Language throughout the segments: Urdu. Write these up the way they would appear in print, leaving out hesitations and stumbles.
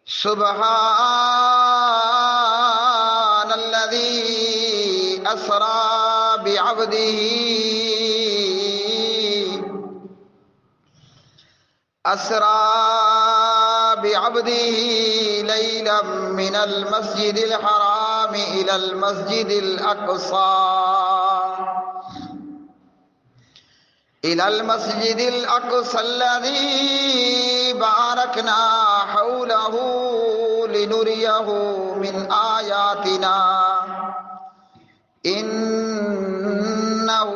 سبحان الذي أسرى بعبده ليلا من المسجد الحرام إلى المسجد الأقصى الذي باركنا حوله لنريه من آياتنا إنه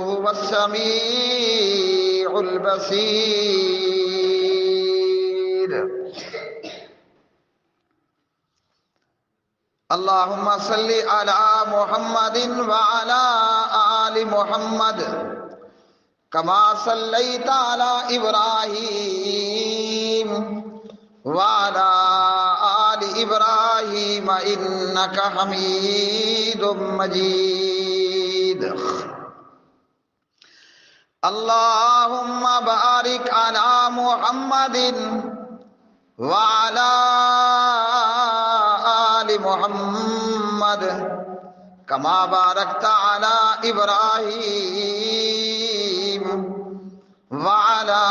هو السميع البصير. اللهم صل على محمد وعلى آل محمد كما صليت على إبراهيم وعلى آل إبراهيم إنك حميد مجيد. اللهم بارك على محمد وعلى آل محمد كما باركت على إبراهيم وعلى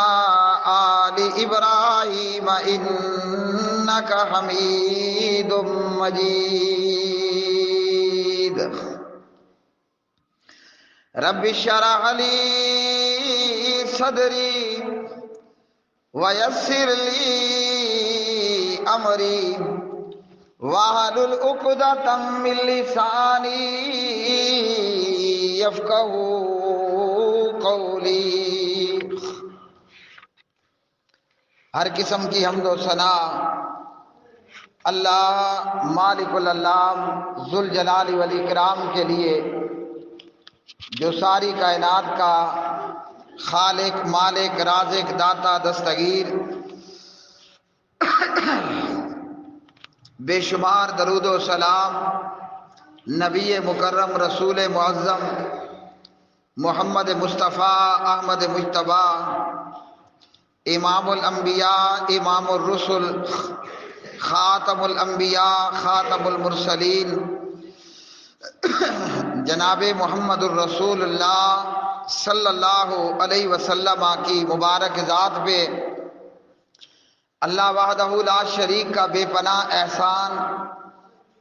آل إبراهيم إنك حميد مجيد. رب اشرح لي صدري ويسر لي أمري واحلل عقدة من لساني يفقهوا قولي. ہر قسم کی حمد و ثنا اللہ مالک الانام ذوالجلال والاکرام کے لیے، جو ساری کائنات کا خالق، مالک، رازق، داتا، دستگیر. بے شمار درود و سلام نبی مکرم رسول معظم محمد مصطفیٰ احمد مجتبیٰ امام الانبیاء امام الرسل خاتم الانبیاء خاتم المرسلین جناب محمد الرسول اللہ صلی اللہ علیہ وسلم کی مبارک ذات پہ اللہ وحدہ لا شریک کا بے پناہ احسان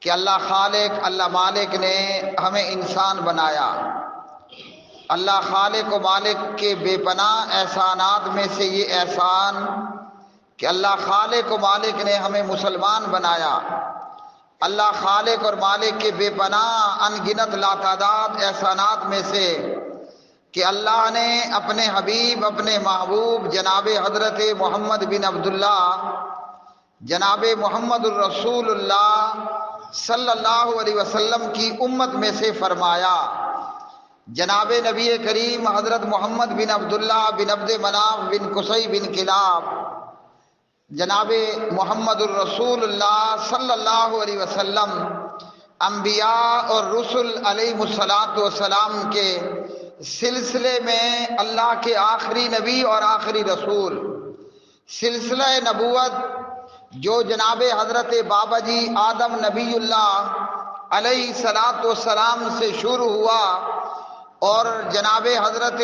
کہ اللہ خالق، اللہ مالک نے ہمیں انسان بنایا. اللہ خالق و مالک کے بے پناہ احسانات میں سے یہ احسان کہ اللہ خالق و مالک نے ہمیں مسلمان بنایا. اللہ خالق اور مالک کے بے پناہ ان گنت لاتعداد احسانات میں سے کہ اللہ نے اپنے حبیب، اپنے محبوب جناب حضرت محمد بن عبداللہ، جناب محمد الرسول اللہ صلی اللہ علیہ وسلم کی امت میں سے فرمایا. جناب نبی کریم حضرت محمد بن عبداللہ بن عبد مناف بن قصی بن کلاب، جناب محمد الرسول اللہ صلی اللہ علیہ وسلم انبیاء اور رسل علیہ السلام کے سلسلے میں اللہ کے آخری نبی اور آخری رسول، سلسلہ نبوت جو جناب حضرت بابا جی آدم نبی اللہ علیہ السلام سے شروع ہوا اور جناب حضرت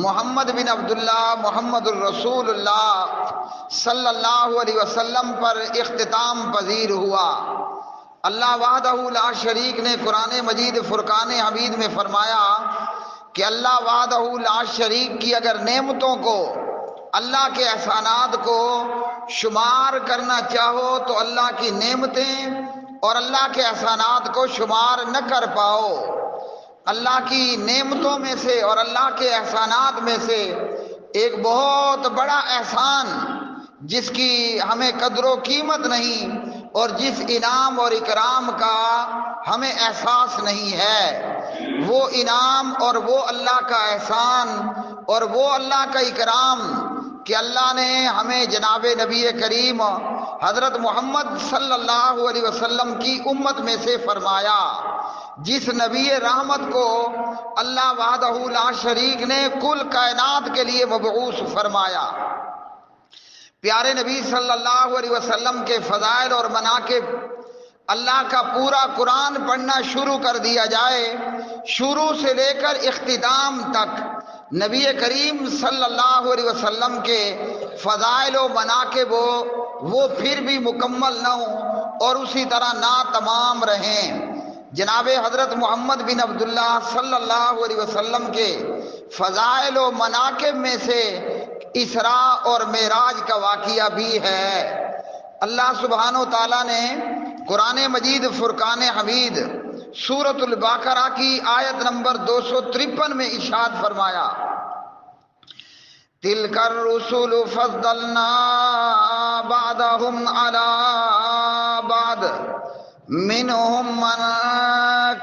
محمد بن عبداللہ محمد الرسول اللہ صلی اللہ علیہ وسلم پر اختتام پذیر ہوا. اللہ وحدہ لا شریک نے قرآن مجید فرقان حمید میں فرمایا کہ اللہ وحدہ لا شریک کی اگر نعمتوں کو، اللہ کے احسانات کو شمار کرنا چاہو تو اللہ کی نعمتیں اور اللہ کے احسانات کو شمار نہ کر پاؤ. اللہ کی نعمتوں میں سے اور اللہ کے احسانات میں سے ایک بہت بڑا احسان جس کی ہمیں قدر و قیمت نہیں اور جس انعام اور اکرام کا ہمیں احساس نہیں ہے، وہ انعام اور وہ اللہ کا احسان اور وہ اللہ کا اکرام کہ اللہ نے ہمیں جناب نبی کریم حضرت محمد صلی اللہ علیہ وسلم کی امت میں سے فرمایا جس نبی رحمت کو اللہ وحدہ لا شریک نے کل کائنات کے لیے مبعوث فرمایا۔ پیارے نبی صلی اللہ علیہ وسلم کے فضائل اور مناقب اللہ کا پورا قرآن پڑھنا شروع کر دیا جائے، شروع سے لے کر اختتام تک نبی کریم صلی اللہ علیہ وسلم کے فضائل و مناقب وہ پھر بھی مکمل نہ ہوں اور اسی طرح نہ تمام رہیں۔ جناب حضرت محمد بن عبداللہ صلی اللہ علیہ وسلم کے فضائل و مناقب میں سے اسراء اور معراج کا واقعہ بھی ہے۔ اللہ سبحانہ و تعالیٰ نے قرآن مجید فرقان حمید سورۃ البقرہ کی آیت نمبر 253 میں ارشاد فرمایا، تِلْكَ الرُّسُلُ فَضَّلْنَا بَعْضَهُمْ عَلَىٰ بَعْضٍ مِّنْهُمْ مَن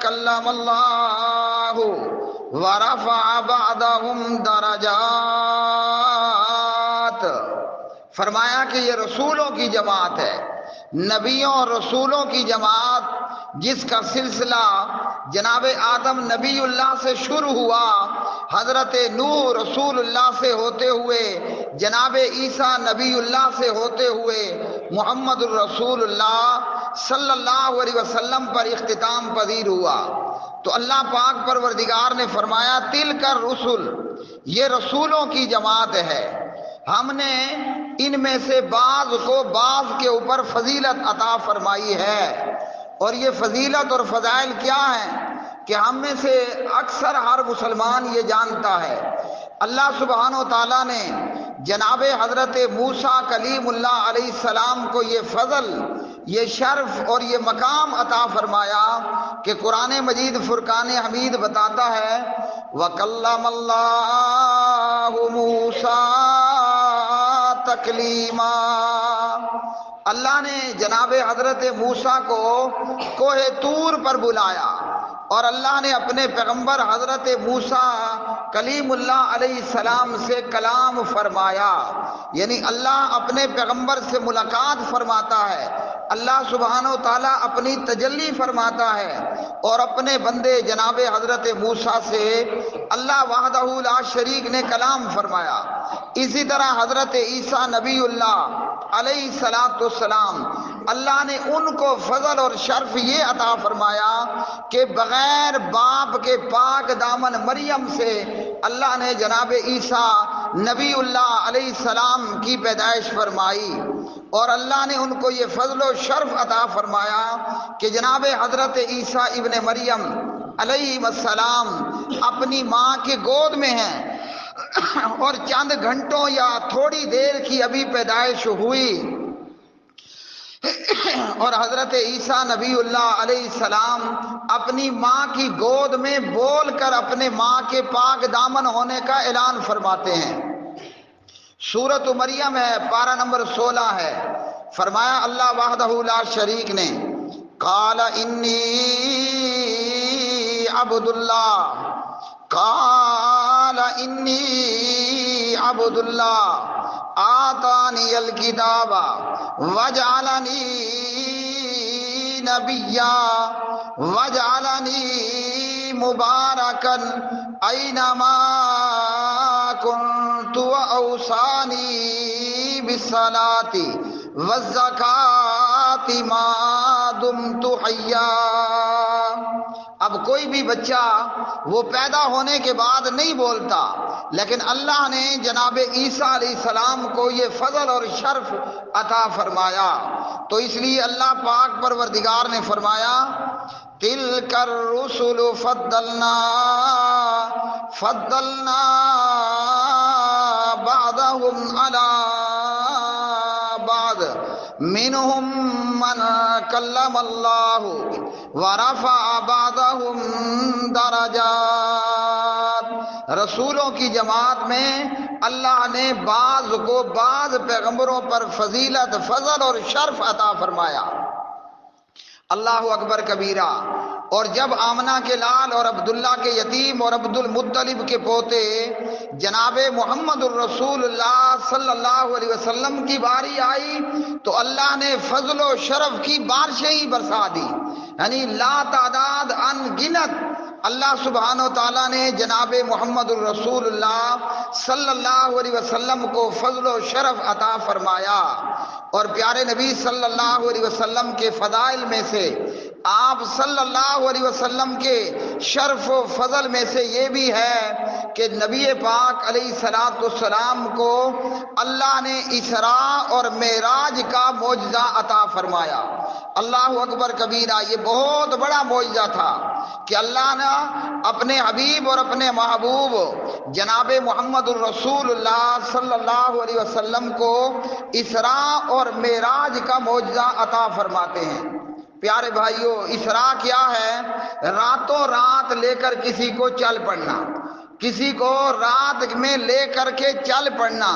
كَلَّمَ اللَّهُ وَرَفَعَ بَعْضَهُمْ دَرَجَاتٍ۔ فرمایا کہ یہ رسولوں کی جماعت ہے، نبیوں اور رسولوں کی جماعت، جس کا سلسلہ جناب آدم نبی اللہ سے شروع ہوا، حضرت نوح رسول اللہ سے ہوتے ہوئے، جناب عیسیٰ نبی اللہ سے ہوتے ہوئے محمد الرسول اللہ صلی اللہ علیہ وسلم پر اختتام پذیر ہوا۔ تو اللہ پاک پروردگار نے فرمایا تِلْكَ الرُّسُلُ، یہ رسولوں کی جماعت ہے، ہم نے ان میں سے بعض کو بعض کے اوپر فضیلت عطا فرمائی ہے۔ اور یہ فضیلت اور فضائل کیا ہیں کہ ہم میں سے اکثر ہر مسلمان یہ جانتا ہے، اللہ سبحانہ و تعالیٰ نے جناب حضرت موسیٰ کلیم اللہ علیہ السلام کو یہ فضل، یہ شرف اور یہ مقام عطا فرمایا کہ قرآن مجید فرقان حمید بتاتا ہے وَكَلَّمَ اللَّهُ مُوسَىٰ تَكْلِيمًا، اللہ نے جناب حضرت موسیٰ کو کوہ طور پر بلایا اور اللہ نے اپنے پیغمبر حضرت موسیٰ کلیم اللہ علیہ السلام سے کلام فرمایا، یعنی اللہ اپنے پیغمبر سے ملاقات فرماتا ہے، اللہ سبحانہ و تعالیٰ اپنی تجلی فرماتا ہے اور اپنے بندے جناب حضرت موسیٰ سے اللہ وحدہ لا شریک نے کلام فرمایا۔ اسی طرح حضرت عیسیٰ نبی اللہ علیہ السلام اللہ نے ان کو فضل اور شرف یہ عطا فرمایا کہ بغیر باپ کے پاک دامن مریم سے اللہ نے جناب عیسیٰ نبی اللہ علیہ السلام کی پیدائش فرمائی، اور اللہ نے ان کو یہ فضل و شرف عطا فرمایا کہ جناب حضرت عیسیٰ ابن مریم علیہ السلام اپنی ماں کے گود میں ہیں اور چند گھنٹوں یا تھوڑی دیر کی ابھی پیدائش ہوئی، اور حضرت عیسیٰ نبی اللہ علیہ السلام اپنی ماں کی گود میں بول کر اپنے ماں کے پاک دامن ہونے کا اعلان فرماتے ہیں۔ سورۃ مریم ہے، پارہ نمبر 16 ہے، فرمایا اللہ وحدہ لا شریک نے قال انی عبد اللہ، قال انی عبد اللہ آتانی الکتاب وجعلنی نبیا وجعلنی مبارکا اینما کنت واوصانی بالصلاۃ والزکاۃ ما دمت حیا۔ اب کوئی بھی بچہ وہ پیدا ہونے کے بعد نہیں بولتا، لیکن اللہ نے جناب عیسیٰ علیہ السلام کو یہ فضل اور شرف عطا فرمایا، تو اس لیے اللہ پاک پروردگار نے فرمایا تِلْكَ الرُّسُلُ فَضَّلْنَا بَعْضَهُمْ عَلَىٰ بَعْضٍ مِّنْهُمْ مَن كَلَّمَ اللَّهُ وَرَفَعَ بَعْضَهُمْ دَرَجَاتٍ۔ رسولوں کی جماعت میں اللہ نے بعض کو بعض پیغمبروں پر فضیلت، فضل اور شرف عطا فرمایا۔ اللہ اکبر کبیرہ۔ اور جب آمنہ کے لال اور عبداللہ کے یتیم اور عبد المطلب کے پوتے جناب محمد الرسول اللہ صلی اللہ علیہ وسلم کی باری آئی تو اللہ نے فضل و شرف کی بارشیں ہی برسا دی، یعنی لا تعداد ان گنت اللہ سبحانہ و تعالیٰ نے جناب محمد الرسول اللہ صلی اللہ علیہ وسلم کو فضل و شرف عطا فرمایا۔ اور پیارے نبی صلی اللہ علیہ وسلم کے فضائل میں سے، آپ صلی اللہ علیہ وسلم کے شرف و فضل میں سے یہ بھی ہے کہ نبی پاک علیہ الصلوۃ والسلام کو اللہ نے اسراء اور معراج کا معجزہ عطا فرمایا۔ اللہ اکبر کبیرہ، یہ بہت بڑا معجزہ تھا کہ اللہ نے اپنے حبیب اور اپنے محبوب جناب محمد الرسول اللہ صلی اللہ علیہ وسلم کو اسراء اور معراج کا معجزہ عطا فرماتے ہیں۔ پیارے بھائیوں، اسراء کیا ہے؟ راتوں رات لے کر کسی کو چل پڑنا، کسی کو رات میں لے کر کے چل پڑنا۔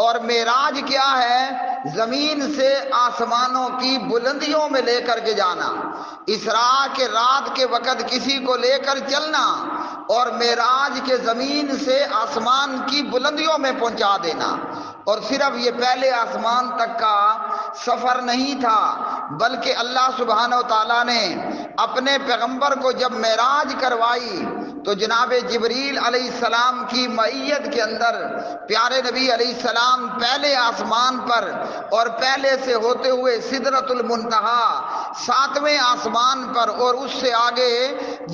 اور معراج کیا ہے؟ زمین سے آسمانوں کی بلندیوں میں لے کر کے جانا۔ اسراء کے رات کے وقت کسی کو لے کر چلنا، اور معراج کے زمین سے آسمان کی بلندیوں میں پہنچا دینا۔ اور صرف یہ پہلے آسمان تک کا سفر نہیں تھا، بلکہ اللہ سبحانہ و تعالیٰ نے اپنے پیغمبر کو جب معراج کروائی تو جناب جبریل علیہ السلام کی معیت کے اندر پیارے نبی علیہ السلام پہلے آسمان پر اور پہلے سے ہوتے ہوئے سدرۃ المنتہا 7ویں آسمان پر اور اس سے آگے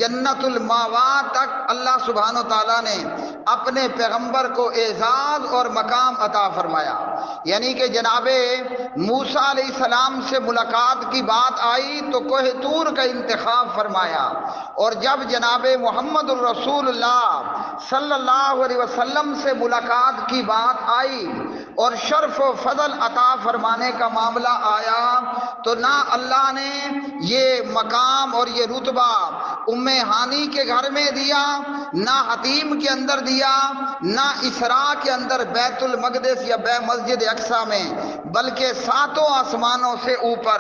جنت الماوا تک اللہ سبحانہ و تعالیٰ نے اپنے پیغمبر کو اعزاز اور مقام عطا فرمایا۔ یعنی کہ جناب موسیٰ علیہ السلام سے ملاقات کی بات آئی تو کوہ طور کا انتخاب فرمایا، اور جب جناب محمد الرسول اللہ صلی اللہ علیہ وسلم سے ملاقات کی بات آئی اور شرف و فضل عطا فرمانے کا معاملہ آیا تو نہ اللہ نے یہ مقام اور یہ رتبہ ام ہانی کے گھر میں دیا، نہ حتیم کے اندر دیا، نہ اسراء کے اندر بیت المقدس یا مسجد اقصی میں، بلکہ 7 آسمانوں سے اوپر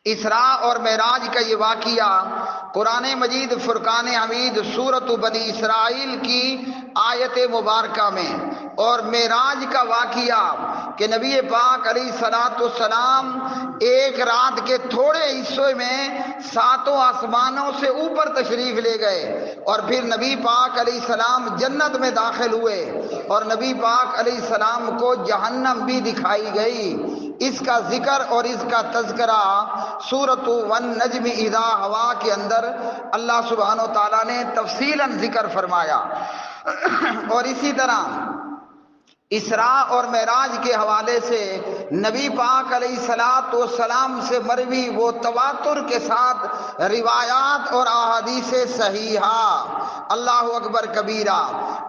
اسراء اور معراج کا یہ واقعہ قرآن مجید فرقان حمید سورۃ بنی اسرائیل کی آیت مبارکہ میں، اور معراج کا واقعہ کہ نبی پاک علیہ الصلوۃ والسلام ایک رات کے تھوڑے حصے میں 7 آسمانوں سے اوپر تشریف لے گئے، اور پھر نبی پاک علیہ السلام جنت میں داخل ہوئے، اور نبی پاک علیہ السلام کو جہنم بھی دکھائی گئی۔ اس کا ذکر اور اس کا تذکرہ سورۃ والنجم اذا ہوا کے اندر اللہ سبحانہ و تعالیٰ نے تفصیلاً ذکر فرمایا۔ اور اسی طرح اسراء اور معراج کے حوالے سے نبی پاک علیہ الصلوۃ والسلام سے مروی وہ تواتر کے ساتھ روایات اور احادیث صحیحہ، اللہ اکبر کبیرہ،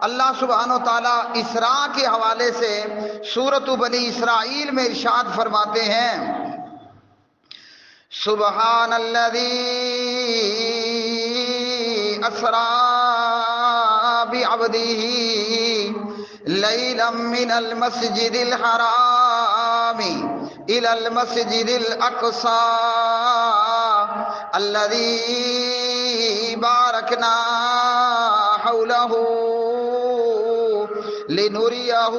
اللہ سبحانہ و تعالیٰ اسراء کے حوالے سے سورۃ بنی اسرائیل میں ارشاد فرماتے ہیں، سبحان الذی اسریٰ بعبدہ لیلا من المسجد الحرام الى المسجد الاقصى الذي باركنا حوله لنريه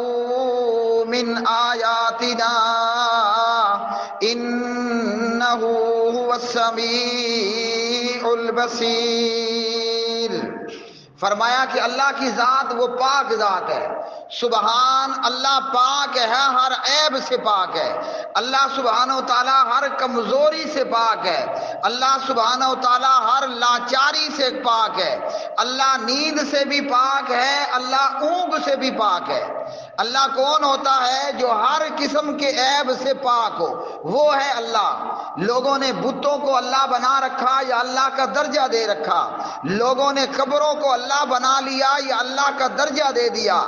من آياتنا انه هو السميع البصير۔ فرمایا کہ اللہ کی ذات وہ پاک ذات ہے، سبحان اللہ پاک ہے، ہر عیب سے پاک ہے، اللہ سبحانہ و تعالیٰ ہر کمزوری سے پاک ہے، اللہ سبحانہ و تعالیٰ ہر لاچاری سے پاک ہے، اللہ نیند سے بھی پاک ہے، اللہ اونگ سے بھی پاک ہے۔ اللہ کون ہوتا ہے؟ جو ہر قسم کے عیب سے پاک ہو، وہ ہے اللہ۔ لوگوں نے بتوں کو اللہ بنا رکھا یا اللہ کا درجہ دے رکھا، لوگوں نے قبروں کو اللہ بنا لیا یا اللہ کا درجہ دے دیا،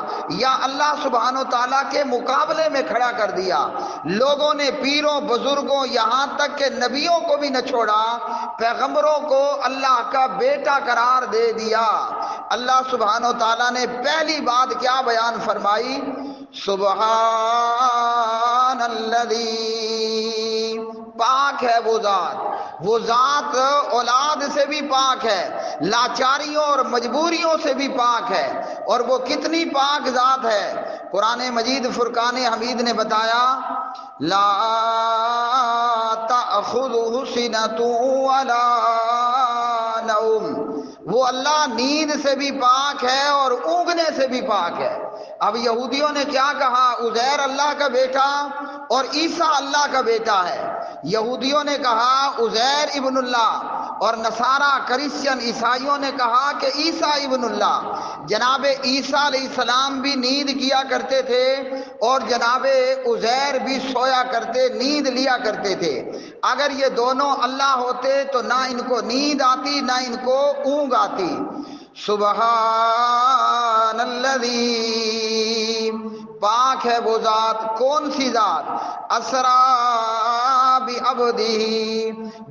یا اللہ سبحانہ و تعالیٰ کے مقابلے میں کھڑا کر دیا۔ لوگوں نے پیروں بزرگوں یہاں تک کہ نبیوں کو بھی نہ چھوڑا، پیغمبروں کو اللہ کا بیٹا قرار دے دیا۔ اللہ سبحانہ و تعالیٰ نے پہلی بات کیا بیان فرمائی؟ سبحان الذی، پاک ہے وہ ذات، وہ ذات اولاد سے بھی پاک ہے، لاچاریوں اور مجبوریوں سے بھی پاک ہے، اور وہ کتنی پاک ذات ہے۔ قرآن مجید فرقان حمید نے بتایا لا تأخذہ سنۃ ولا نوم، وہ اللہ نیند سے بھی پاک ہے اور اونگنے سے بھی پاک ہے۔ اب یہودیوں نے کیا کہا؟ عزیر اللہ کا بیٹا اور عیسیٰ اللہ کا بیٹا ہے۔ یہودیوں نے کہا عزیر ابن اللہ، اور نصارہ کرسچن عیسائیوں نے کہا کہ عیسیٰ ابن اللہ۔ جناب عیسیٰ علیہ السلام بھی نیند کیا کرتے تھے اور جناب عزیر بھی سویا کرتے، نیند لیا کرتے تھے۔ اگر یہ دونوں اللہ ہوتے تو نہ ان کو نیند آتی نہ ان کو اونگ آتی۔ سبحان الذی، پاک ہے وہ ذات، کون سی ذات؟ اسریٰ بعبدہ،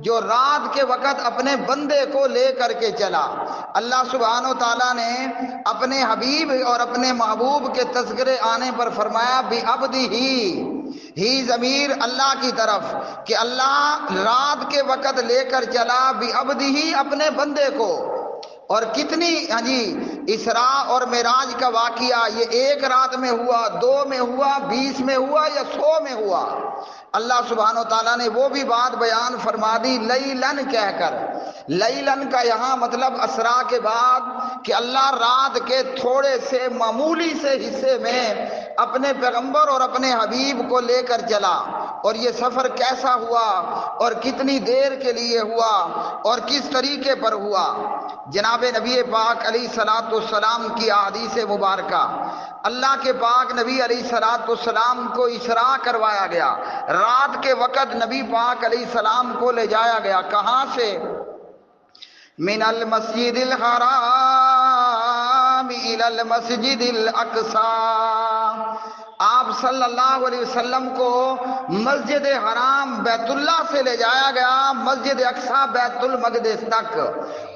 جو رات کے وقت اپنے بندے کو لے کر کے چلا۔ اللہ سبحانہ و تعالیٰ نے اپنے حبیب اور اپنے محبوب کے تذکرے آنے پر فرمایا بعبدہ، ہی ضمیر اللہ کی طرف، کہ اللہ رات کے وقت لے کر چلا بعبدہ، اپنے بندے کو۔ اور کتنی اسراء اور معراج کا واقعہ یہ ایک رات میں ہوا، 2 میں ہوا، 20 میں ہوا یا 100 میں ہوا؟ اللہ سبحانہ و تعالیٰ نے وہ بھی بات بیان فرما دی لیلن کہہ کر۔ لیلن کا یہاں مطلب اسراء کے بعد کہ اللہ رات کے تھوڑے سے معمولی سے حصے میں اپنے پیغمبر اور اپنے حبیب کو لے کر چلا۔ اور یہ سفر کیسا ہوا اور کتنی دیر کے لیے ہوا اور کس طریقے پر ہوا؟ جناب نبی پاک علیہ الصلوۃ والسلام کی احادیث مبارکہ، اللہ کے پاک نبی علیہ الصلوۃ والسلام کو اسراء کروایا گیا، رات کے وقت نبی پاک علیہ السلام کو لے جایا گیا۔ کہاں سے؟ من المسجد الحرام الی المسجد الاقصی، آپ صلی اللہ علیہ وسلم کو مسجد حرام بیت اللہ سے لے جایا گیا مسجد اقصی بیت المقدس تک۔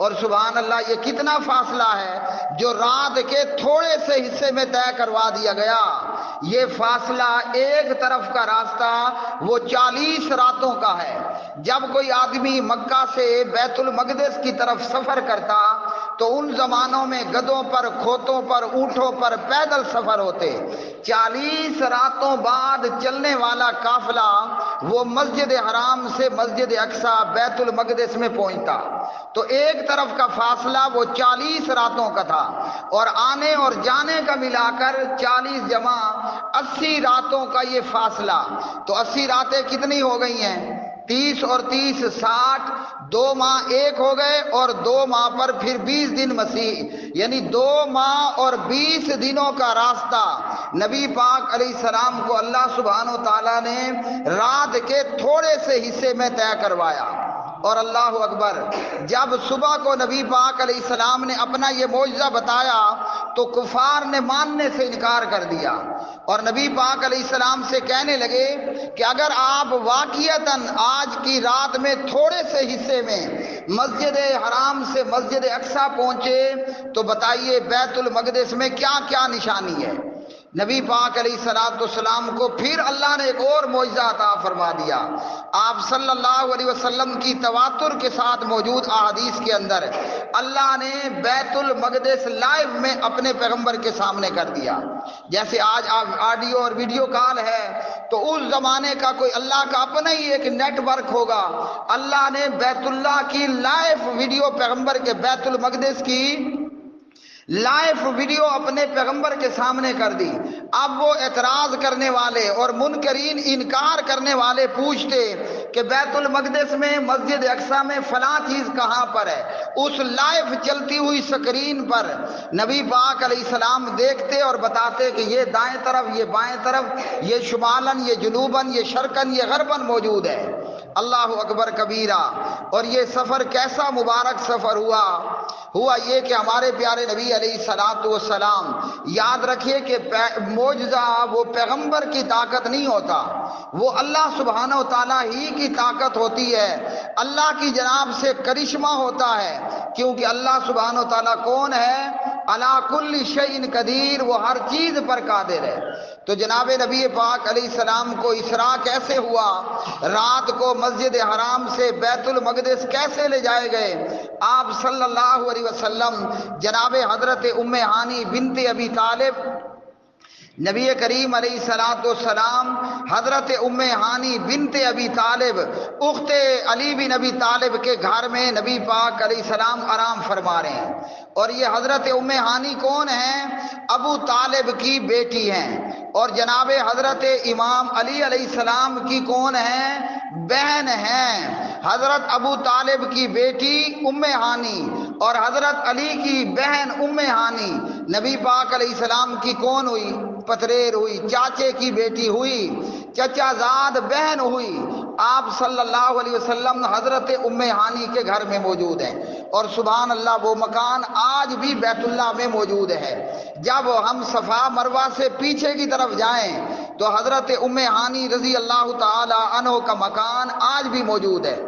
اور سبحان اللہ، یہ کتنا فاصلہ ہے جو رات کے تھوڑے سے حصے میں طے کروا دیا گیا۔ یہ فاصلہ ایک طرف کا راستہ وہ 40 راتوں کا ہے۔ جب کوئی آدمی مکہ سے بیت المقدس کی طرف سفر کرتا تو ان زمانوں میں گدھوں پر، کھوتوں پر، اونٹوں پر پیدل سفر ہوتے۔ 40 راتوں بعد چلنے والا قافلہ وہ مسجد حرام سے مسجد اقصی بیت المقدس میں پہنچتا، تو ایک طرف کا فاصلہ وہ 40 راتوں کا تھا، اور آنے اور جانے کا ملا کر 40 جمع 80 راتوں کا یہ فاصلہ۔ تو 80 راتیں کتنی ہو گئی ہیں؟ 30 اور 30 60، 2 ماہ ایک ہو گئے، اور 2 ماہ پر پھر 20 دن مسیح، یعنی 2 ماہ اور 20 دنوں کا راستہ نبی پاک علیہ السلام کو اللہ سبحانہ و تعالیٰ نے رات کے تھوڑے سے حصے میں طے کروایا۔ اور اللہ اکبر، جب صبح کو نبی پاک علیہ السلام نے اپنا یہ معجزہ بتایا تو کفار نے ماننے سے انکار کر دیا، اور نبی پاک علیہ السلام سے کہنے لگے کہ اگر آپ واقعتاً آج کی رات میں تھوڑے سے حصے میں مسجد حرام سے مسجد اقصی پہنچے تو بتائیے بیت المقدس میں کیا کیا نشانی ہے۔ نبی پاک علیہ الصلوۃ والسلام کو پھر اللہ نے ایک اور معجزہ عطا فرما دیا۔ آپ صلی اللہ علیہ وسلم کی تواتر کے ساتھ موجود احادیث کے اندر اللہ نے بیت المقدس لائیو میں اپنے پیغمبر کے سامنے کر دیا۔ جیسے آج آڈیو اور ویڈیو کال ہے تو اس زمانے کا کوئی اللہ کا اپنا ہی ایک نیٹ ورک ہوگا، اللہ نے بیت اللہ کی لائیو ویڈیو پیغمبر کے بیت المقدس کی لائیو ویڈیو اپنے پیغمبر کے سامنے کر دی۔ اب وہ اعتراض کرنے والے اور منکرین انکار کرنے والے پوچھتے کہ بیت المقدس میں مسجد اقصی میں فلاں چیز کہاں پر ہے، اس لائیو چلتی ہوئی سکرین پر نبی پاک علیہ السلام دیکھتے اور بتاتے کہ یہ دائیں طرف، یہ بائیں طرف، یہ شمالاً، یہ جنوباً، یہ شرقاً، یہ غرباً موجود ہے۔ اللہ اکبر کبیرہ۔ اور یہ سفر کیسا مبارک سفر ہوا یہ کہ ہمارے پیارے نبی علیہ الصلوۃ والسلام، یاد رکھیے کہ معجزہ وہ پیغمبر کی طاقت نہیں ہوتا، وہ اللہ سبحانہ و تعالیٰ ہی کی طاقت ہوتی ہے، اللہ کی جناب سے کرشمہ ہوتا ہے، کیونکہ اللہ سبحانہ و تعالیٰ کون ہے؟ علی کل شیء قدیر، وہ ہر چیز پر قادر ہے۔ تو جناب نبی پاک علیہ السلام کو اسراء کیسے ہوا، رات کو مسجد حرام سے بیت المقدس کیسے لے جائے گئے؟ آپ صلی اللہ علیہ وسلم جناب حضرت ام ہانی بنت ابی طالب، نبی کریم علیہ الصلوۃ والسلام حضرت ام ہانی بنت ابی طالب اخت علی بن ابی طالب کے گھر میں نبی پاک علیہ السلام آرام فرما رہے ہیں۔ اور یہ حضرت ام ہانی کون ہیں؟ ابو طالب کی بیٹی ہیں، اور جناب حضرت امام علی علیہ السلام کی کون ہیں؟ بہن ہیں۔ حضرت ابو طالب کی بیٹی ام ہانی اور حضرت علی کی بہن ام ہانی نبی پاک علیہ السلام کی کون ہوئی؟ پتریر ہوئی، چاچے کی بیٹی ہوئی، چچا زاد بہن ہوئی۔ آپ صلی اللہ علیہ وسلم حضرت ام ہانی کے گھر میں موجود ہیں، اور سبحان اللہ وہ مکان آج بھی بیت اللہ میں موجود ہے۔ جب ہم صفا مروہ سے پیچھے کی طرف جائیں تو حضرت ام ہانی رضی اللہ تعالی عنہ کا مکان آج بھی موجود ہے۔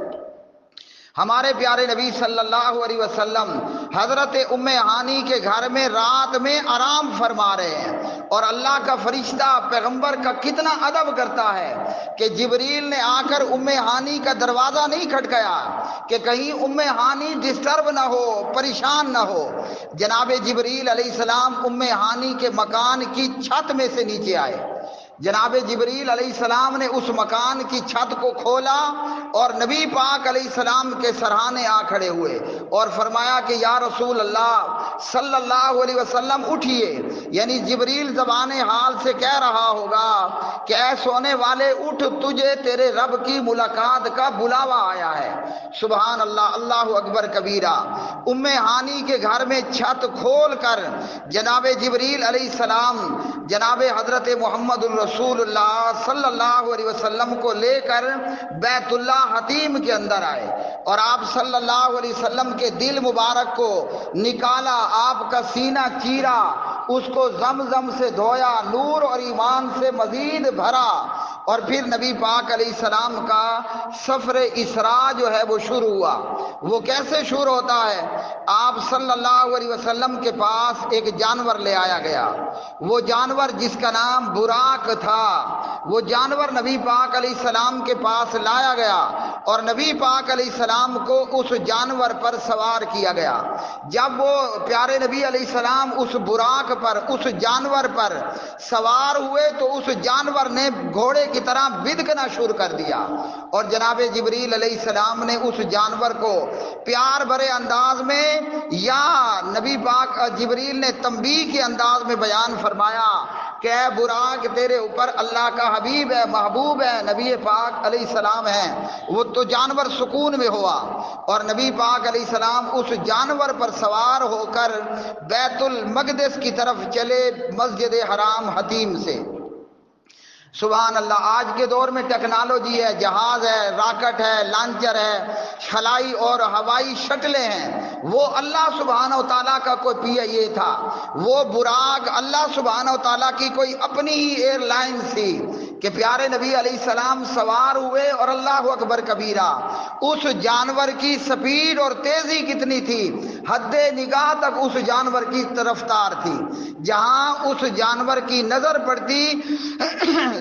ہمارے پیارے نبی صلی اللہ علیہ وسلم حضرت ام ہانی کے گھر میں رات میں آرام فرما رہے ہیں، اور اللہ کا فرشتہ پیغمبر کا کتنا ادب کرتا ہے کہ جبریل نے آ کر ام ہانی کا دروازہ نہیں کھٹکایا کہ کہیں ام ہانی ڈسٹرب نہ ہو، پریشان نہ ہو۔ جناب جبریل علیہ السلام ام ہانی کے مکان کی چھت میں سے نیچے آئے۔ جناب جبریل علیہ السلام نے اس مکان کی چھت کو کھولا اور نبی پاک علیہ السلام کے سرہانے آ کھڑے ہوئے اور فرمایا کہ یا رسول اللہ صلی اللہ علیہ وسلم اٹھیے۔ یعنی جبریل زبان حال سے کہہ رہا ہوگا کہ اے سونے والے اٹھ، تجھے تیرے رب کی ملاقات کا بلاوا آیا ہے۔ سبحان اللہ، اللہ اکبر کبیرہ۔ ام ہانی کے گھر میں چھت کھول کر جناب جبریل علیہ السلام جناب حضرت محمد رسول اللہ صلی اللہ علیہ وسلم کو لے کر بیت اللہ حتیم کے اندر آئے، اور آپ صلی اللہ علیہ وسلم کے دل مبارک کو نکالا، آپ کا سینہ چیرا، اس کو زمزم سے دھویا، نور اور ایمان سے مزید بھرا، اور پھر نبی پاک علیہ السلام کا سفر اسراء جو ہے وہ شروع ہوا۔ وہ کیسے شروع ہوتا ہے؟ آپ صلی اللہ علیہ وسلم کے پاس ایک جانور لے آیا گیا، وہ جانور جس کا نام براق تھا، وہ جانور نبی پاک علیہ السلام کے پاس لایا گیا، اور نبی پاک علیہ السلام کو اس جانور پر سوار کیا گیا۔ جب وہ پیارے نبی علیہ السلام اس براق پر، اس جانور پر سوار ہوئے تو اس جانور نے گھوڑے کی طرح بدکنا شروع کر دیا، اور جناب جبریل علیہ السلام نے اس جانور کو پیار بھرے انداز میں، یا نبی پاک جبریل نے تنبیہ کے انداز میں بیان فرمایا کہ اے براق، تیرے اوپر اللہ کا حبیب ہے، محبوب ہے، نبی پاک علیہ السلام ہے۔ وہ تو جانور سکون میں ہوا، اور نبی پاک علیہ السلام اس جانور پر سوار ہو کر بیت المقدس کی طرف چلے، مسجد حرام حتیم سے۔ سبحان اللہ، آج کے دور میں ٹیکنالوجی ہے، جہاز ہے، راکٹ ہے، لانچر ہے، خلائی اور ہوائی شٹلیں ہیں۔ وہ اللہ سبحانہ و تعالیٰ کا کوئی پی اے تھا، وہ براق اللہ سبحانہ و تعالیٰ کی کوئی اپنی ہی ایئر لائن تھی کہ پیارے نبی علیہ السلام سوار ہوئے، اور اللہ اکبر کبیرہ، اس جانور کی سپیڈ اور تیزی کتنی تھی، حد نگاہ تک اس جانور کی رفتار تھی۔ جہاں اس جانور کی نظر پڑتی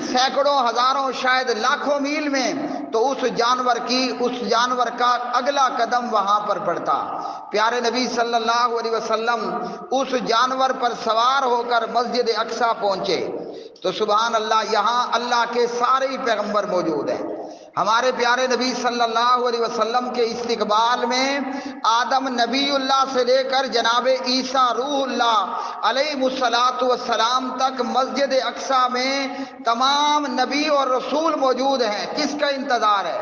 سینکڑوں، ہزاروں، شاید لاکھوں میل میں، تو اس جانور کا اگلا قدم وہاں پر پڑتا۔ پیارے نبی صلی اللہ علیہ وسلم اس جانور پر سوار ہو کر مسجد اقصی پہنچے تو سبحان اللہ، یہاں اللہ کے سارے ہی پیغمبر موجود ہیں۔ ہمارے پیارے نبی صلی اللہ علیہ وسلم کے استقبال میں آدم نبی اللہ سے لے کر جناب عیسیٰ روح اللہ علیہ الصلاۃ والسلام تک مسجد اقصی میں تمام نبی اور رسول موجود ہیں۔ کس کا انتظار ہے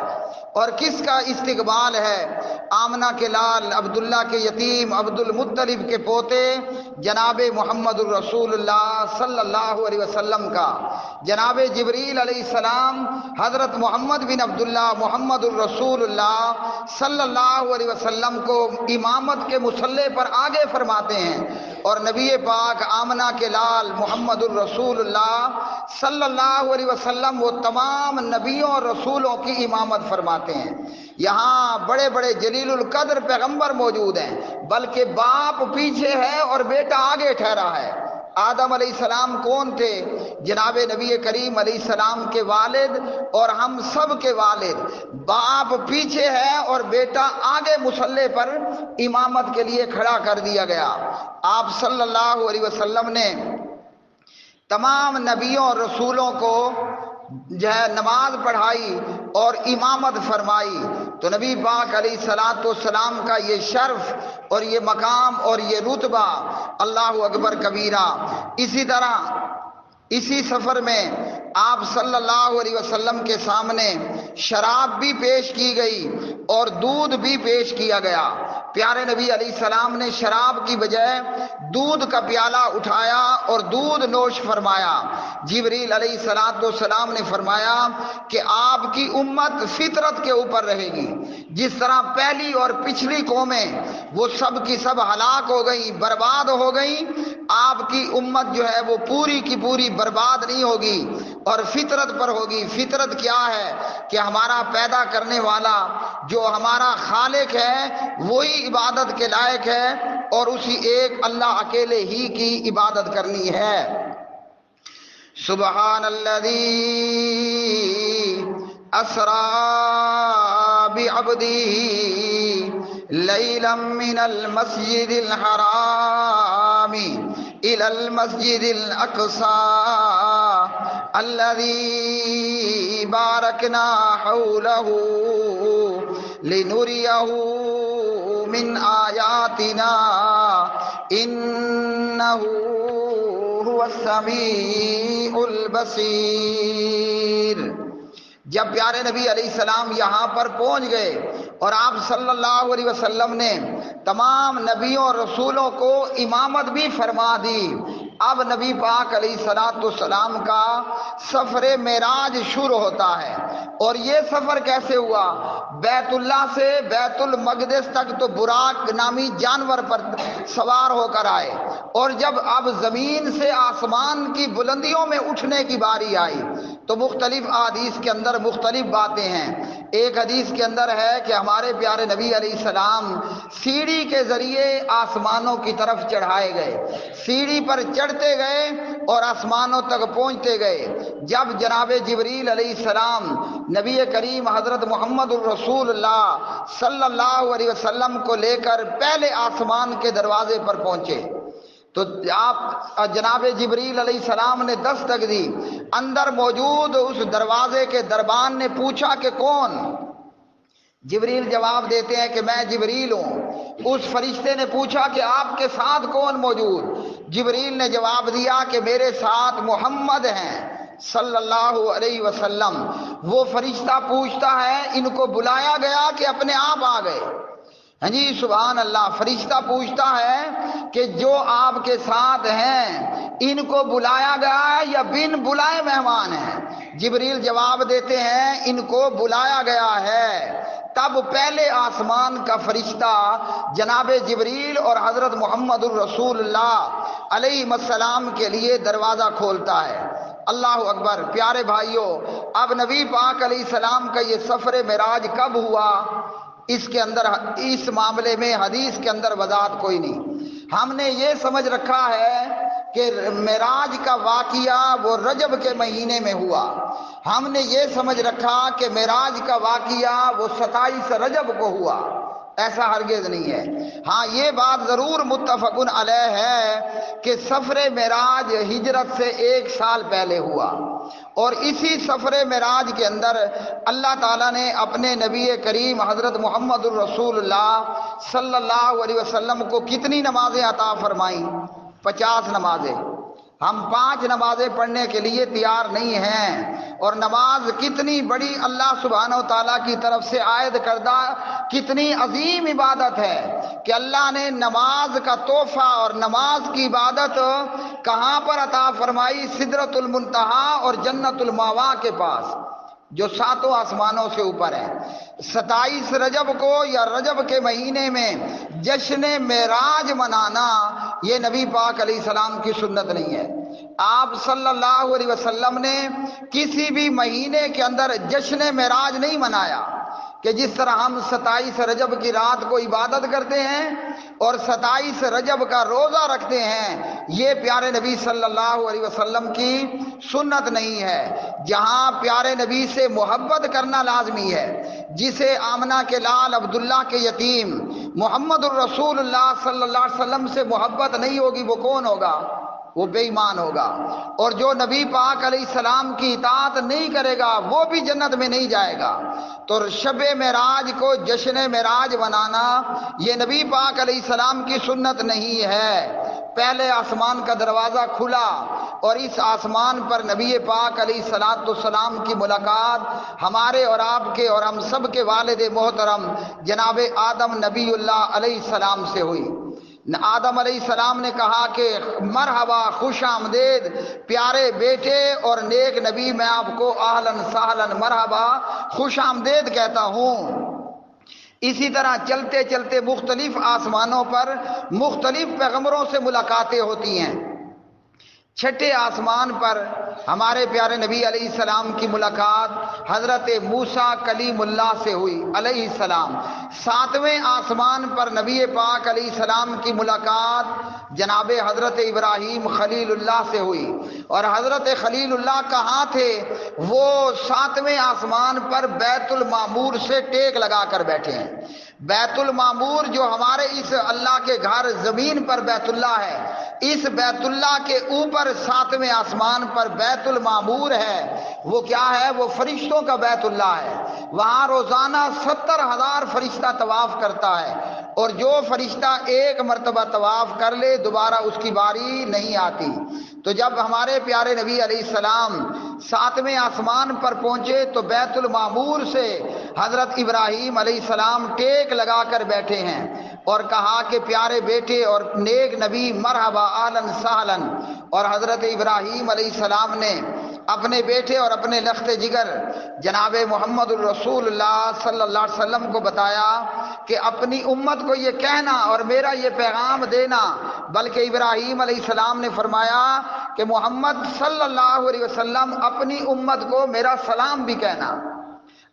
اور کس کا استقبال ہے؟ آمنہ کے لال، عبداللہ کے یتیم، عبد المطلب کے پوتے جناب محمد الرسول اللہ صلی اللہ علیہ وسلم کا، جناب جبریل علیہ السلام حضرت محمد بن عبداللہ محمد الرسول اللہ صلی اللہ علیہ وسلم کو امامت کے مصلی پر آگے فرماتے ہیں، اور نبی پاک آمنہ کے لال محمد الرسول اللہ صلی اللہ علیہ وسلم وہ تمام نبیوں اور رسولوں کی امامت فرماتے ہیں۔ یہاں بڑے بڑے جلیل القدر پیغمبر موجود ہیں، بلکہ باپ پیچھے ہے اور بیٹا آگے ٹھہرا ہے۔ آدم علیہ السلام کون تھے؟ جناب نبی کریم علیہ السلام کے والد اور ہم سب کے والد۔ باپ پیچھے ہے اور بیٹا آگے مصلی پر امامت کے لیے کھڑا کر دیا گیا۔ آپ صلی اللہ علیہ وسلم نے تمام نبیوں اور رسولوں کو جو ہے نماز پڑھائی اور امامت فرمائی، تو نبی پاک علیہ الصلوۃ والسلام کا یہ شرف اور یہ مقام اور یہ رتبہ، اللہ اکبر کبیرہ۔ اسی طرح اسی سفر میں آپ صلی اللہ علیہ وسلم کے سامنے شراب بھی پیش کی گئی اور دودھ بھی پیش کیا گیا۔ پیارے نبی علیہ السلام نے شراب کی بجائے دودھ کا پیالہ اٹھایا اور دودھ نوش فرمایا۔ جبریل علیہ السلام نے فرمایا کہ آپ کی امت فطرت کے اوپر رہے گی، جس طرح پہلی اور پچھلی قومیں وہ سب کی سب ہلاک ہو گئی، برباد ہو گئی، آپ کی امت جو ہے وہ پوری کی پوری برباد نہیں ہوگی اور فطرت پر ہوگی۔ فطرت کیا ہے کہ ہمارا پیدا کرنے والا جو ہمارا خالق ہے وہی عبادت کے لائق ہے اور اسی ایک اللہ اکیلے ہی کی عبادت کرنی ہے۔ سبحان الذی اسری بعبدہ لیلا من المسجد الحرام الى المسجد الاقصى الذي باركنا حوله لنريه من آياتنا إنه هو السميع البصير۔ جب پیارے نبی علیہ السلام یہاں پر پہنچ گئے اور آپ صلی اللہ علیہ وسلم نے تمام نبیوں اور رسولوں کو امامت بھی فرما دی، اب نبی پاک علیہ السلام کا سفر معراج شروع ہوتا ہے۔ اور یہ سفر کیسے ہوا؟ بیت اللہ سے بیت المقدس تک تو براق نامی جانور پر سوار ہو کر آئے، اور جب اب زمین سے آسمان کی بلندیوں میں اٹھنے کی باری آئی تو مختلف احادیث کے اندر مختلف باتیں ہیں۔ ایک حدیث کے اندر ہے کہ ہمارے پیارے نبی علیہ السلام سیڑھی کے ذریعے آسمانوں کی طرف چڑھائے گئے، سیڑھی پر چڑھتے گئے اور آسمانوں تک پہنچتے گئے۔ جب جناب جبریل علیہ السلام نبی کریم حضرت محمد الرسول اللہ صلی اللہ علیہ وسلم کو لے کر پہلے آسمان کے دروازے پر پہنچے تو آپ جناب جبریل علیہ السلام نے دستک دی۔ اندر موجود اس دروازے کے دربان نے پوچھا کہ کون؟ جبریل جواب دیتے ہیں کہ میں جبریل ہوں۔ اس فرشتے نے پوچھا کہ آپ کے ساتھ کون موجود؟ جبریل نے جواب دیا کہ میرے ساتھ محمد ہیں صلی اللہ علیہ وسلم۔ وہ فرشتہ پوچھتا ہے ان کو بلایا گیا کہ اپنے آپ آ گئے؟ ہاں جی سبحان اللہ۔ فرشتہ پوچھتا ہے کہ جو آپ کے ساتھ ہیں ان کو بلایا گیا ہے یا بن بلائے مہمان ہیں؟ جبریل جواب دیتے ہیں ان کو بلایا گیا ہے۔ تب پہلے آسمان کا فرشتہ جناب جبریل اور حضرت محمد الرسول اللہ علیہ السلام کے لیے دروازہ کھولتا ہے۔ اللہ اکبر۔ پیارے بھائیوں، اب نبی پاک علیہ السلام کا یہ سفر معراج کب ہوا اس کے اندر اس معاملے میں حدیث کے اندر وضاحت کوئی نہیں۔ ہم نے یہ سمجھ رکھا ہے کہ معراج کا واقعہ وہ رجب کے مہینے میں ہوا، ہم نے یہ سمجھ رکھا کہ معراج کا واقعہ وہ 27 رجب کو ہوا، ایسا ہرگز نہیں ہے۔ ہاں یہ بات ضرور متفق علیہ ہے کہ سفر معراج ہجرت سے 1 سال پہلے ہوا، اور اسی سفر معراج کے اندر اللہ تعالیٰ نے اپنے نبی کریم حضرت محمد الرسول اللہ صلی اللہ علیہ وسلم کو کتنی نمازیں عطا فرمائیں؟ 50 نمازیں۔ ہم 5 نمازیں پڑھنے کے لیے تیار نہیں ہیں، اور نماز کتنی بڑی اللہ سبحانہ و تعالیٰ کی طرف سے عائد کردہ کتنی عظیم عبادت ہے کہ اللہ نے نماز کا تحفہ اور نماز کی عبادت کہاں پر عطا فرمائی؟ سدرۃ المنتہا اور جنت المأوا کے پاس، جو 7 آسمانوں سے اوپر ہے۔ 27 رجب کو یا رجب کے مہینے میں جشن معراج منانا یہ نبی پاک علیہ السلام کی سنت نہیں ہے۔ آپ صلی اللہ علیہ وسلم نے کسی بھی مہینے کے اندر جشن معراج نہیں منایا۔ کہ جس طرح ہم 27 رجب کی رات کو عبادت کرتے ہیں اور 27 رجب کا روزہ رکھتے ہیں، یہ پیارے نبی صلی اللہ علیہ وسلم کی سنت نہیں ہے۔ جہاں پیارے نبی سے محبت کرنا لازمی ہے، جسے آمنہ کے لال عبداللہ کے یتیم محمد الرسول اللہ صلی اللہ علیہ وسلم سے محبت نہیں ہوگی، وہ کون ہوگا؟ وہ بے ایمان ہوگا۔ اور جو نبی پاک علیہ السلام کی اطاعت نہیں کرے گا وہ بھی جنت میں نہیں جائے گا۔ تو شب معراج کو جشن معراج بنانا یہ نبی پاک علیہ السلام کی سنت نہیں ہے۔ پہلے آسمان کا دروازہ کھلا اور اس آسمان پر نبی پاک علیہ السلام کی ملاقات ہمارے اور آپ کے اور ہم سب کے والد محترم جناب آدم نبی اللہ علیہ السلام سے ہوئی۔ آدم علیہ السلام نے کہا کہ مرحبا، خوش آمدید پیارے بیٹے اور نیک نبی، میں آپ کو اہلاً سہلاً مرحبا خوش آمدید کہتا ہوں۔ اسی طرح چلتے چلتے مختلف آسمانوں پر مختلف پیغمبروں سے ملاقاتیں ہوتی ہیں۔ چھٹے آسمان پر ہمارے پیارے نبی علیہ السلام کی ملاقات حضرت موسیٰ کلیم اللہ سے ہوئی علیہ السلام۔ ساتویں آسمان پر نبی پاک علیہ السلام کی ملاقات جناب حضرت ابراہیم خلیل اللہ سے ہوئی، اور حضرت خلیل اللہ کہاں تھے؟ وہ ساتویں آسمان پر بیت المعمور سے ٹیک لگا کر بیٹھے ہیں۔ بیت المعمور جو ہمارے اس اللہ کے گھر زمین پر بیت اللہ ہے، اس بیت اللہ کے اوپر ساتویں آسمان پر بیت المعمور ہے۔ وہ کیا ہے؟ وہ فرشتوں کا بیت اللہ ہے۔ وہاں روزانہ 70,000 فرشتہ طواف کرتا ہے، اور جو فرشتہ ایک مرتبہ طواف کر لے دوبارہ اس کی باری نہیں آتی۔ تو جب ہمارے پیارے نبی علیہ السلام ساتویں آسمان پر پہنچے تو بیت المعمور سے حضرت ابراہیم علیہ السلام ٹیک لگا کر بیٹھے ہیں اور کہا کہ پیارے بیٹے اور نیک نبی مرحبا اہلاً سہلاً۔ اور حضرت ابراہیم علیہ السلام نے اپنے بیٹے اور اپنے لخت جگر جناب محمد الرسول اللہ صلی اللہ علیہ وسلم کو بتایا کہ اپنی امت کو یہ کہنا اور میرا یہ پیغام دینا، بلکہ ابراہیم علیہ السلام نے فرمایا کہ محمد صلی اللہ علیہ وسلم اپنی امت کو میرا سلام بھی کہنا۔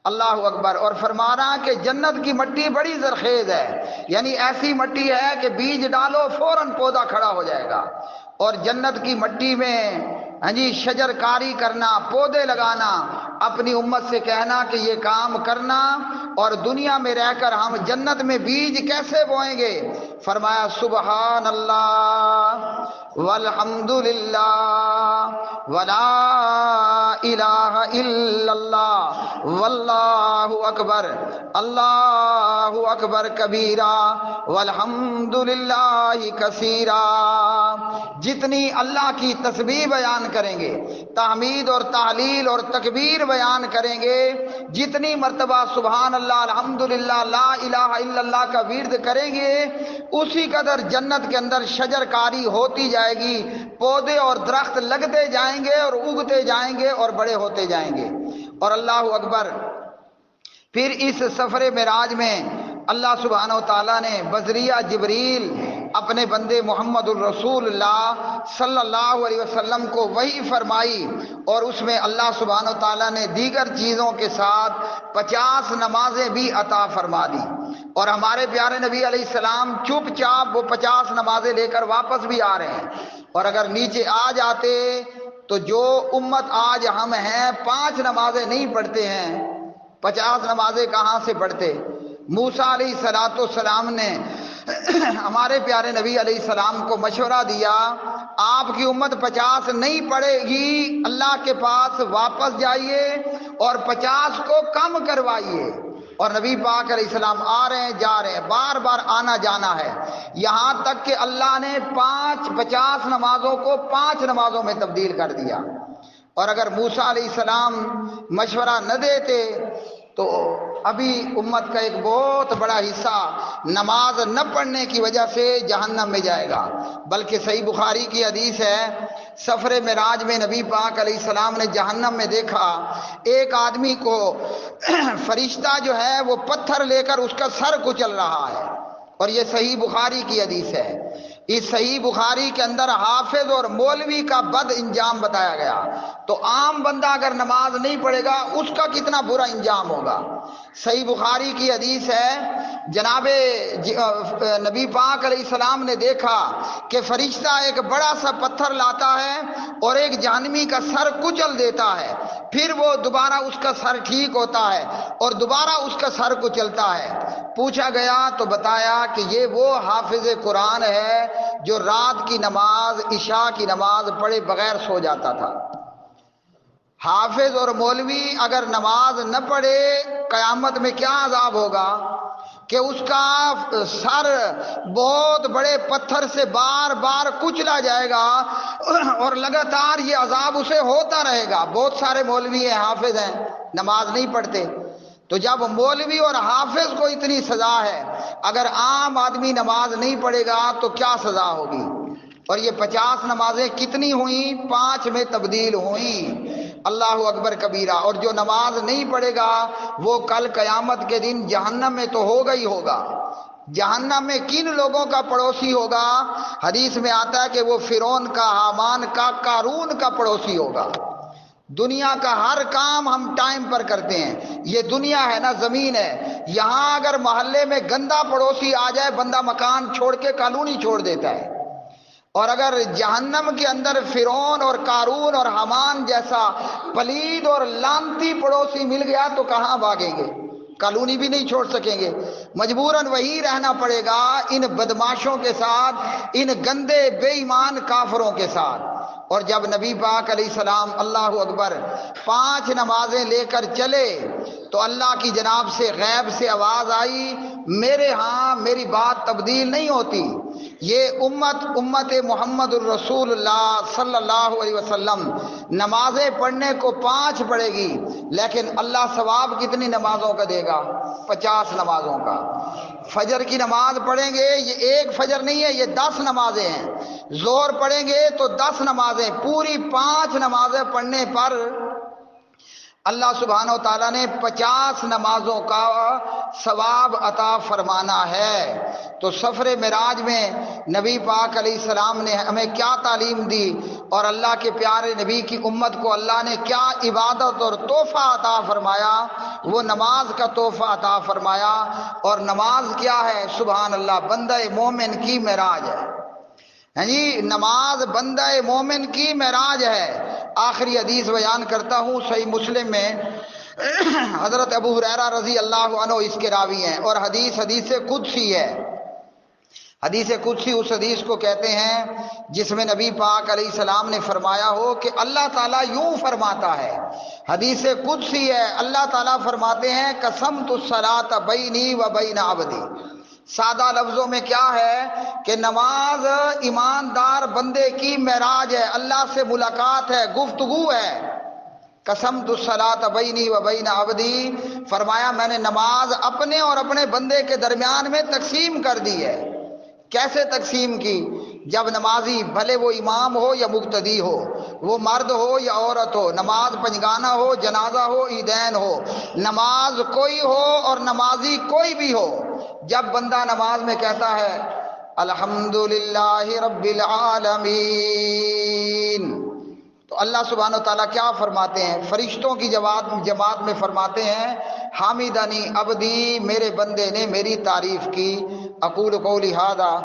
اللہ اکبر۔ اور فرمانا کہ جنت کی مٹی بڑی زرخیز ہے، یعنی ایسی مٹی ہے کہ بیج ڈالو فوراً پودا کھڑا ہو جائے گا۔ اور جنت کی مٹی میں شجر کاری کرنا، پودے لگانا، اپنی امت سے کہنا کہ یہ کام کرنا، اور دنیا میں رہ کر ہم جنت میں بیج کیسے بوئیں گے؟ فرمایا سبحان اللہ والحمد للہ ولا الہ الا اللہ واللہ اکبر، اللہ اکبر کبیرہ والحمد للہ کثیرہ۔ جتنی اللہ کی تسبیح بیان کریں گے، تحمید اور تحلیل اور تکبیر بیان کریں گے، جتنی مرتبہ سبحان اللہ الحمدللہ لا الہ الا اللہ کا ورد کریں گے، اسی قدر جنت کے اندر شجر کاری ہوتی جائے گی، پودے اور درخت لگتے جائیں گے اور اگتے جائیں گے اور بڑے ہوتے جائیں گے۔ اور اللہ اکبر۔ پھر اس سفر معراج میں اللہ سبحانہ و تعالیٰ نے بذریعہ جبریل اپنے بندے محمد الرسول اللہ صلی اللہ علیہ وسلم کو وحی فرمائی، اور اس میں اللہ سبحانہ و تعالیٰ نے دیگر چیزوں کے ساتھ 50 نمازیں بھی عطا فرما دی، اور ہمارے پیارے نبی علیہ السلام چپ چاپ وہ 50 نمازیں لے کر واپس بھی آ رہے ہیں۔ اور اگر نیچے آ جاتے تو جو امت آج ہم ہیں 5 نمازیں نہیں پڑھتے ہیں، 50 نمازیں کہاں سے پڑھتے؟ موسیٰ علیہ السلام نے ہمارے پیارے نبی علیہ السلام کو مشورہ دیا، آپ کی امت 50 نہیں پڑھے گی، اللہ کے پاس واپس جائیے اور 50 کو کم کروائیے۔ اور نبی پاک علیہ السلام آ رہے ہیں جا رہے ہیں، بار بار آنا جانا ہے، یہاں تک کہ اللہ نے 50 نمازوں کو 5 نمازوں میں تبدیل کر دیا۔ اور اگر موسیٰ علیہ السلام مشورہ نہ دیتے تو ابھی امت کا ایک بہت بڑا حصہ نماز نہ پڑھنے کی وجہ سے جہنم میں جائے گا۔ بلکہ صحیح بخاری کی حدیث ہے، سفر معراج میں نبی پاک علیہ السلام نے جہنم میں دیکھا ایک آدمی کو فرشتہ جو ہے وہ پتھر لے کر اس کا سر کچل رہا ہے، اور یہ صحیح بخاری کی حدیث ہے۔ اس صحیح بخاری کے اندر حافظ اور مولوی کا بد انجام بتایا گیا. تو عام بندہ اگر نماز نہیں پڑھے گا اس کا کتنا برا انجام ہوگا. صحیح بخاری کی حدیث ہے، جناب نبی پاک علیہ السلام نے دیکھا کہ فرشتہ ایک بڑا سا پتھر لاتا ہے اور ایک جہنمی کا سر کچل دیتا ہے، پھر وہ دوبارہ اس کا سر ٹھیک ہوتا ہے اور دوبارہ اس کا سر کچلتا ہے. پوچھا گیا تو بتایا کہ یہ وہ حافظ قرآن ہے جو رات کی نماز عشاء کی نماز پڑھے بغیر سو جاتا تھا. حافظ اور مولوی اگر نماز نہ پڑھے قیامت میں کیا عذاب ہوگا کہ اس کا سر بہت بڑے پتھر سے بار بار کچلا جائے گا اور لگاتار یہ عذاب اسے ہوتا رہے گا. بہت سارے مولوی ہیں، حافظ ہیں، نماز نہیں پڑھتے. تو جب مولوی اور حافظ کو اتنی سزا ہے، اگر عام آدمی نماز نہیں پڑھے گا تو کیا سزا ہوگی. اور یہ 50 نمازیں کتنی ہوئیں؟ 5 میں تبدیل ہوئیں. اللہ اکبر کبیرہ. اور جو نماز نہیں پڑھے گا وہ کل قیامت کے دن جہنم میں تو ہوگا ہی ہوگا. جہنم میں کن لوگوں کا پڑوسی ہوگا؟ حدیث میں آتا ہے کہ وہ فرعون کا، حامان کا، قارون کا پڑوسی ہوگا. دنیا کا ہر کام ہم ٹائم پر کرتے ہیں. یہ دنیا ہے نا، زمین ہے. یہاں اگر محلے میں گندا پڑوسی آ جائے بندہ مکان چھوڑ کے کالونی چھوڑ دیتا ہے. اور اگر جہنم کے اندر فرعون اور قارون اور حامان جیسا پلید اور لانتی پڑوسی مل گیا تو کہاں بھاگیں گے؟ کالونی بھی نہیں چھوڑ سکیں گے، مجبوراً وہی رہنا پڑے گا ان بدماشوں کے ساتھ، ان گندے بے ایمان کافروں کے ساتھ. اور جب نبی پاک علیہ السلام اللہ اکبر 5 نمازیں لے کر چلے تو اللہ کی جناب سے غیب سے آواز آئی، میرے ہاں میری بات تبدیل نہیں ہوتی. یہ امت محمد الرسول اللہ صلی اللہ علیہ وسلم نمازیں پڑھنے کو 5 پڑھے گی، لیکن اللہ ثواب کتنی نمازوں کا دے گا؟ 50 نمازوں کا. فجر کی نماز پڑھیں گے، یہ ایک فجر نہیں ہے، یہ 10 نمازیں ہیں. ظہر پڑھیں گے تو 10 نمازیں، پوری 5 نمازیں پڑھنے پر اللہ سبحانہ و تعالیٰ نے 50 نمازوں کا ثواب عطا فرمانا ہے. تو سفر معراج میں نبی پاک علیہ السلام نے ہمیں کیا تعلیم دی اور اللہ کے پیارے نبی کی امت کو اللہ نے کیا عبادت اور تحفہ عطا فرمایا؟ وہ نماز کا تحفہ عطا فرمایا. اور نماز کیا ہے؟ سبحان اللہ، بندہ مومن کی معراج ہے. ہاں جی، نماز بندہ مومن کی معراج ہے. آخری حدیث بیان کرتا ہوں، صحیح مسلم میں حضرت ابو ہریرہ رضی اللہ عنہ اس کے راوی ہیں، اور حدیث قدسی ہے. حدیث قدسی اس حدیث کو کہتے ہیں جس میں نبی پاک علیہ السلام نے فرمایا ہو کہ اللہ تعالیٰ یوں فرماتا ہے. حدیث قدسی ہے، اللہ تعالیٰ فرماتے ہیں قسمت الصلاۃ بینی و بین عبدی. سادہ لفظوں میں کیا ہے کہ نماز ایماندار بندے کی معراج ہے، اللہ سے ملاقات ہے، گفتگو ہے. قسمت الصلاۃ بینی و بین عبدی، فرمایا میں نے نماز اپنے اور اپنے بندے کے درمیان میں تقسیم کر دی ہے. کیسے تقسیم کی؟ جب نمازی، بھلے وہ امام ہو یا مقتدی ہو، وہ مرد ہو یا عورت ہو، نماز پنجگانہ ہو، جنازہ ہو، عیدین ہو، نماز کوئی ہو اور نمازی کوئی بھی ہو، جب بندہ نماز میں کہتا ہے الحمدللہ رب العالمین، تو اللہ سبحانہ و تعالیٰ کیا فرماتے ہیں؟ فرشتوں کی جماعت میں فرماتے ہیں حامدنی عبدی، میرے بندے نے میری تعریف کی. اقول قولی ھذا